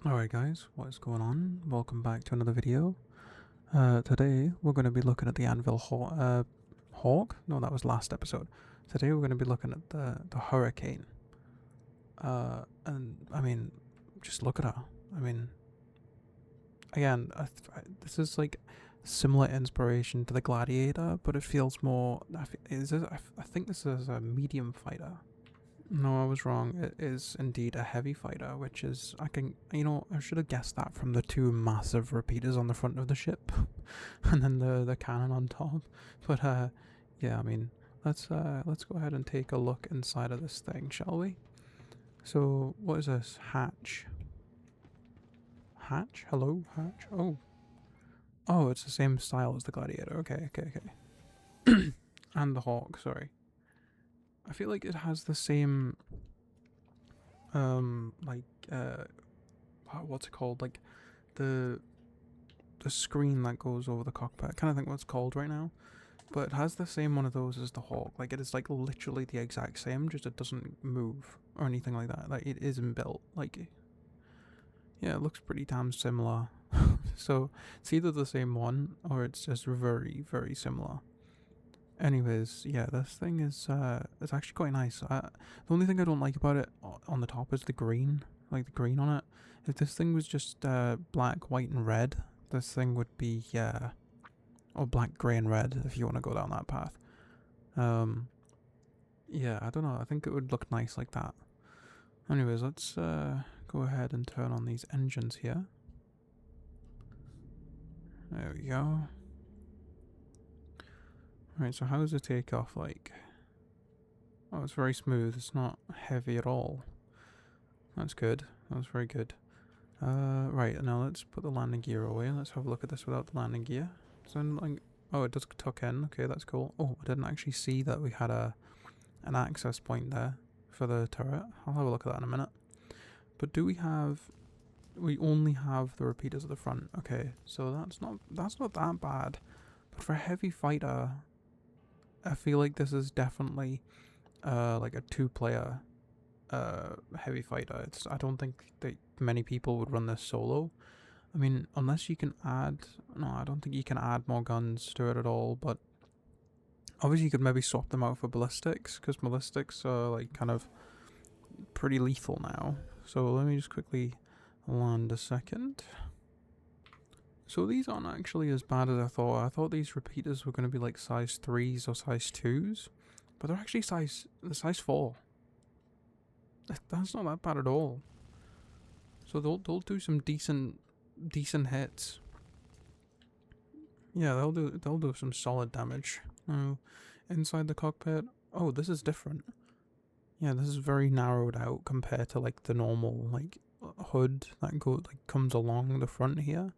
Alright guys, what is going on? Welcome back to another video. Today we're going to be looking at the Anvil Hawk? No, that was last episode. Today we're going to be looking at the Hurricane. And I mean, just look at her. I mean, again, this is like similar inspiration to the Gladiator, but it feels more. I think this is a medium fighter. No, I was wrong. It is indeed a heavy fighter, which is, I should have guessed that from the two massive repeaters on the front of the ship, and then the cannon on top. But yeah, I mean, let's go ahead and take a look inside of this thing, shall we? So, what is this? Hatch. Hatch? Hello, hatch. Oh, it's the same style as the Gladiator. Okay. And the Hawk. Sorry. I feel like it has the same, what's it called? Like the screen that goes over the cockpit. I kind of think what it's called right now, but it has the same one of those as the Hawk. Like it is like literally the exact same, just it doesn't move or anything like that. Like it isn't built. Like, yeah, it looks pretty damn similar. So it's either the same one or it's just very, very similar. Anyways, yeah, this thing is it's actually quite nice. The only thing I don't like about it on the top is the green, like the green on it. If this thing was just black, white, and red, this thing would be or black, grey, and red if you want to go down that path. Yeah, I don't know. I think it would look nice like that. Anyways, let's go ahead and turn on these engines here. There we go. Right, so how's the takeoff like? Oh, it's very smooth. It's not heavy at all. That's good. That's very good. Right, now let's put the landing gear away. Let's have a look at this without the landing gear. So, like, oh, it does tuck in. Okay, that's cool. Oh, I didn't actually see that we had an access point there for the turret. I'll have a look at that in a minute. But do we have... We only have the repeaters at the front. Okay, so that's not that bad. But for a heavy fighter, I feel like this is definitely like a two-player heavy fighter. I don't think that many people would run this solo. I mean, unless you can add... No, I don't think you can add more guns to it at all, but obviously you could maybe swap them out for ballistics, because ballistics are like kind of pretty lethal now. So let me just quickly land a second. So these aren't actually as bad as I thought. I thought these repeaters were going to be like size 3s or size 2s, but they're actually size 4. That's not that bad at all. So they'll do some decent hits. Yeah, they'll do some solid damage. Inside the cockpit. Oh, this is different. Yeah, this is very narrowed out compared to like the normal like hood that comes along the front here.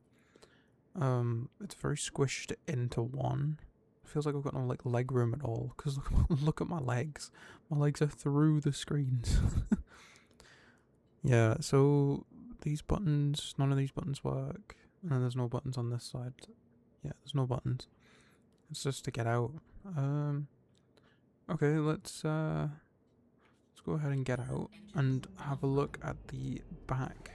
It's very squished into one. It feels like I've got no like leg room at all. Cause look at my legs. My legs are through the screens. Yeah. So these buttons, none of these buttons work, and then there's no buttons on this side. Yeah, there's no buttons. It's just to get out. Okay, let's go ahead and get out and have a look at the back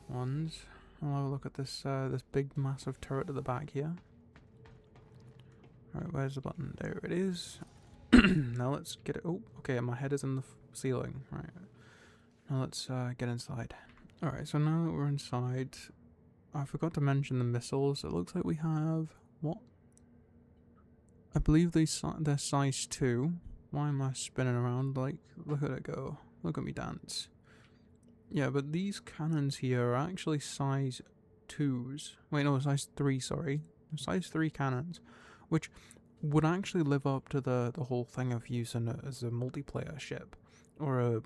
ones. I'll have a look at this this big massive turret at the back here. Alright, where's the button? There it is. Now let's get it. Oh, okay, my head is in the ceiling. Right. Now let's get inside. Alright, so now that we're inside, I forgot to mention the missiles. It looks like we have... What? I believe they're size 2. Why am I spinning around? Like, look at it go. Look at me dance. Yeah, but these cannons here are actually size 2s. Wait, no, size 3, sorry. Size 3 cannons, which would actually live up to the whole thing of using it as a multiplayer ship, or a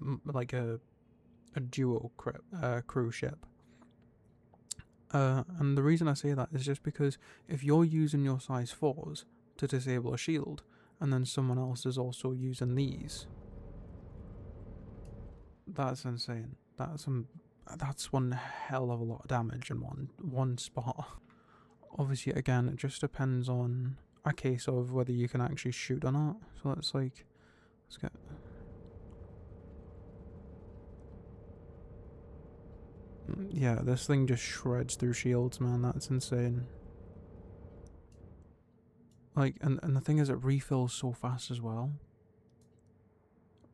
duo crew ship. And the reason I say that is just because if you're using your size 4s to disable a shield, and then someone else is also using these, that's insane. That's one hell of a lot of damage in one spot. Obviously, again, it just depends on a case of whether you can actually shoot or not. So let's get... Yeah, this thing just shreds through shields, man. That's insane. Like, and the thing is, it refills so fast as well.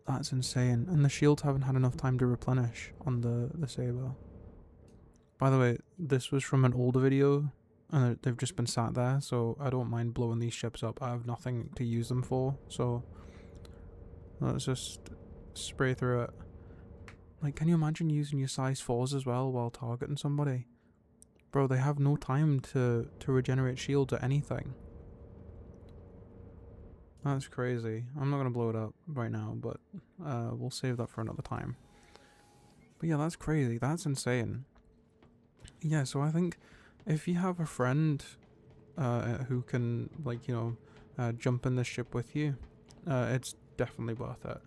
That's insane. And the shields haven't had enough time to replenish on the saber. By the way, this was from an older video, and they've just been sat there, so I don't mind blowing these ships up. I have nothing to use them for, so let's just spray through it. Like, can you imagine using your size 4s as well while targeting somebody? Bro, they have no time to regenerate shields or anything. That's crazy. I'm not going to blow it up right now, but we'll save that for another time. But yeah, that's crazy. That's insane. Yeah, so I think if you have a friend who can, like, you know, jump in the ship with you, it's definitely worth it.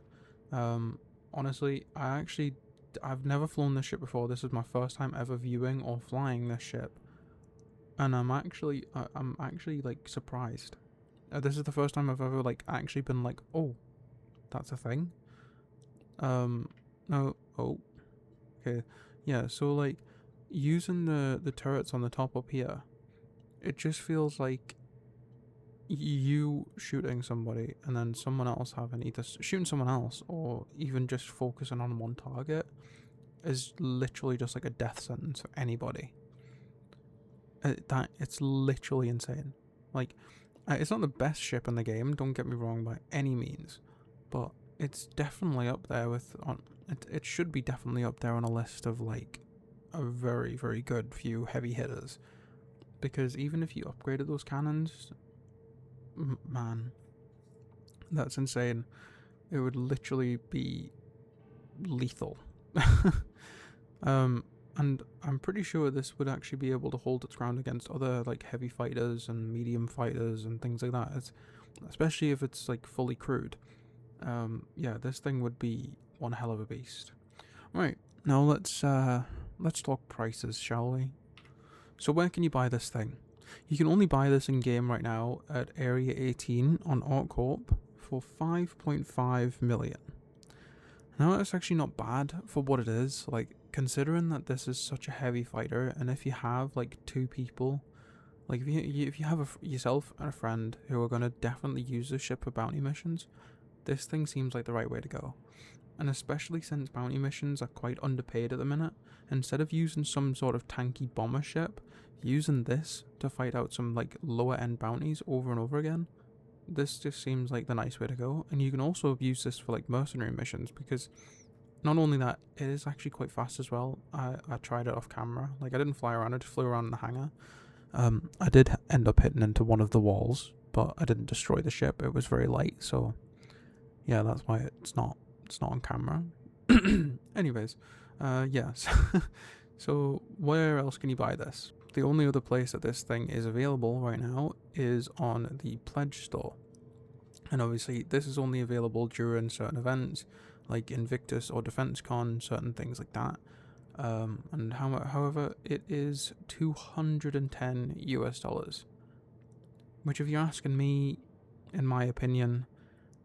Honestly, I've never flown this ship before. This is my first time ever viewing or flying this ship, and I'm actually like surprised. This is the first time I've ever like actually been like, oh, that's a thing. No, oh, okay, yeah. So like using the turrets on the top up here, it just feels like you shooting somebody and then someone else having either shooting someone else or even just focusing on one target is literally just like a death sentence for anybody. It's literally insane. Like, it's not the best ship in the game, don't get me wrong by any means, but it's definitely up there with it should be definitely up there on a list of like a very, very good few heavy hitters, because even if you upgraded those cannons, man, that's insane. It would literally be lethal. And I'm pretty sure this would actually be able to hold its ground against other like heavy fighters and medium fighters and things like that. Especially if it's like fully crewed. Yeah, this thing would be one hell of a beast. Right, now let's talk prices, shall we? So where can you buy this thing? You can only buy this in game right now at Area 18 on ArcCorp for 5.5 million. Now that's actually not bad for what it is, like considering that this is such a heavy fighter, and if you have like two people, like if you have yourself and a friend who are going to definitely use the ship for bounty missions, this thing seems like the right way to go. And especially since bounty missions are quite underpaid at the minute, instead of using some sort of tanky bomber ship, using this to fight out some like lower end bounties over and over again, this just seems like the nice way to go. And you can also use this for like mercenary missions, because not only that, it is actually quite fast as well. I tried it off camera. Like, I didn't fly around, I just flew around in the hangar. I did end up hitting into one of the walls, but I didn't destroy the ship. It was very light, so yeah, that's why it's not on camera. Anyways, yes. So where else can you buy this? The only other place that this thing is available right now is on the Pledge store. And obviously this is only available during certain events like Invictus or DefenseCon, certain things like that. And however, it is $210 US, which, if you're asking me, in my opinion,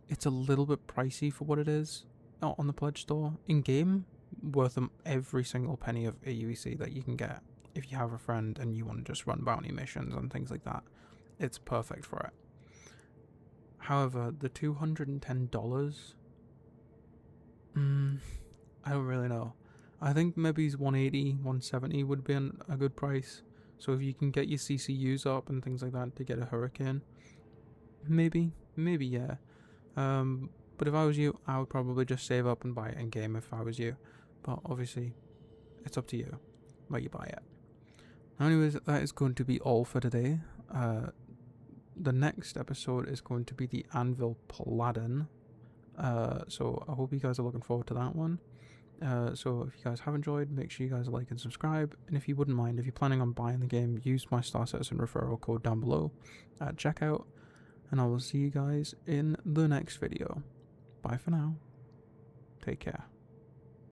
it's a little bit pricey for what it is on the Pledge store. In game, worth every single penny of AUEC that you can get. If you have a friend and you want to just run bounty missions and things like that, it's perfect for it. However, the $210, I don't really know. I think maybe 180, 170 would be a good price. So if you can get your CCUs up and things like that to get a Hurricane, maybe yeah. But if I was you, I would probably just save up and buy it in game if I was you. But obviously, it's up to you where you buy it. Anyways, that is going to be all for today. The next episode is going to be the Anvil Paladin. So I hope you guys are looking forward to that one. So if you guys have enjoyed, make sure you guys like and subscribe. And if you wouldn't mind, if you're planning on buying the game, use my Star Citizen referral code down below at checkout. And I will see you guys in the next video. Bye for now. Take care.